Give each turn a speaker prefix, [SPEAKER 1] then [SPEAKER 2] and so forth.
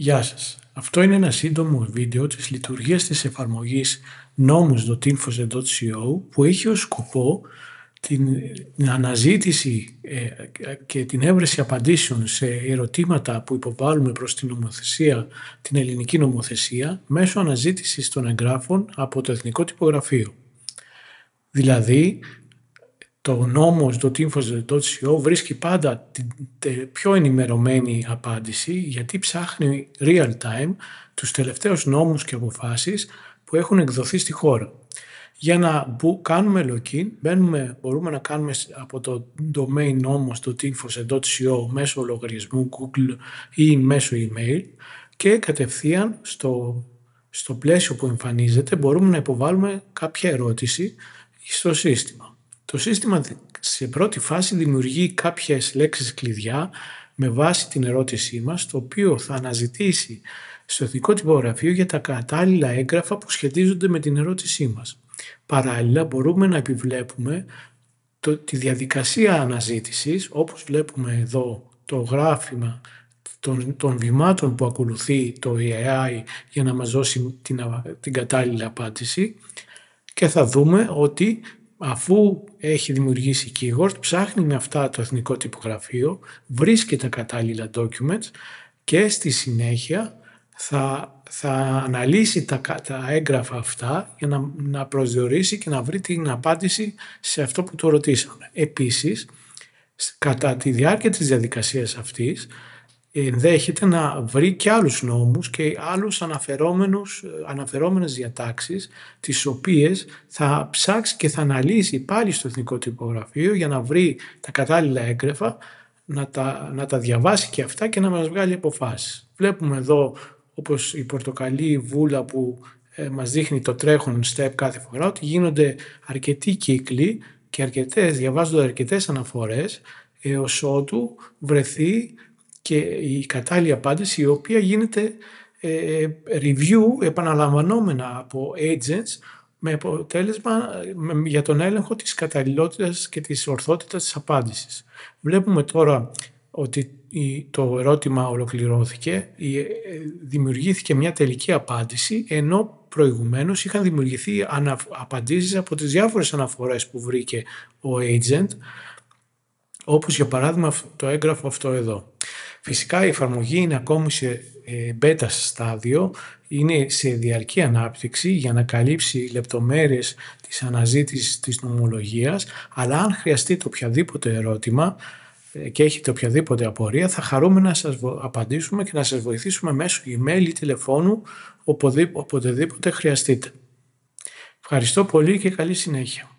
[SPEAKER 1] Γεια σας. Αυτό είναι ένα σύντομο βίντεο της λειτουργίας της εφαρμογής nomos.infosec.co που έχει ως σκοπό την αναζήτηση και την έβρεση απαντήσεων σε ερωτήματα που υποβάλλουμε προς την νομοθεσία, την ελληνική νομοθεσία, μέσω αναζήτησης των εγγράφων από το Εθνικό Τυπογραφείο. Δηλαδή, το nomos.infosec.co βρίσκει πάντα την πιο ενημερωμένη απάντηση, γιατί ψάχνει real time τους τελευταίους νόμους και αποφάσεις που έχουν εκδοθεί στη χώρα. Για να κάνουμε login, μπορούμε να κάνουμε από το domain nomos.infosec.co μέσω λογαριασμού Google ή μέσω email και κατευθείαν στο πλαίσιο που εμφανίζεται μπορούμε να υποβάλουμε κάποια ερώτηση στο σύστημα. Το σύστημα σε πρώτη φάση δημιουργεί κάποιες λέξεις κλειδιά με βάση την ερώτησή μας, το οποίο θα αναζητήσει στο Εθνικό Τυπογραφείο για τα κατάλληλα έγγραφα που σχετίζονται με την ερώτησή μας. Παράλληλα μπορούμε να επιβλέπουμε τη διαδικασία αναζήτησης, όπως βλέπουμε εδώ το γράφημα των βημάτων που ακολουθεί το AI για να μας δώσει την κατάλληλη απάντηση, και θα δούμε ότι αφού έχει δημιουργήσει keyword, ψάχνει με αυτά το Εθνικό Τυπογραφείο, βρίσκει τα κατάλληλα documents και στη συνέχεια θα αναλύσει τα έγγραφα αυτά για να προσδιορίσει και να βρει την απάντηση σε αυτό που το ρωτήσαμε. Επίσης, κατά τη διάρκεια της διαδικασίας αυτής, ενδέχεται να βρει και άλλους νόμους και άλλους αναφερόμενες διατάξεις, τις οποίες θα ψάξει και θα αναλύσει πάλι στο Εθνικό Τυπογραφείο για να βρει τα κατάλληλα έγγραφα, να τα διαβάσει και αυτά και να μας βγάλει αποφάσεις. Βλέπουμε εδώ, όπως η πορτοκαλί βούλα που μας δείχνει το τρέχον step κάθε φορά, ότι γίνονται αρκετοί κύκλοι και διαβάζονται αρκετές αναφορές έως ότου βρεθεί και η κατάλληλη απάντηση, η οποία γίνεται review επαναλαμβανόμενα από agents με αποτέλεσμα για τον έλεγχο της καταλληλότητας και της ορθότητας της απάντησης. Βλέπουμε τώρα ότι το ερώτημα ολοκληρώθηκε, δημιουργήθηκε μια τελική απάντηση, ενώ προηγουμένως είχαν δημιουργηθεί απαντήσεις από τις διάφορες αναφορές που βρήκε ο agent, όπως για παράδειγμα το έγγραφο αυτό εδώ. Φυσικά η εφαρμογή είναι ακόμη σε beta στάδιο, είναι σε διαρκή ανάπτυξη για να καλύψει λεπτομέρειες της αναζήτησης της νομολογίας, αλλά αν χρειαστείτε οποιαδήποτε ερώτημα και έχετε οποιαδήποτε απορία, θα χαρούμε να σας απαντήσουμε και να σας βοηθήσουμε μέσω email ή τηλεφώνου οποτεδήποτε χρειαστείτε. Ευχαριστώ πολύ και καλή συνέχεια.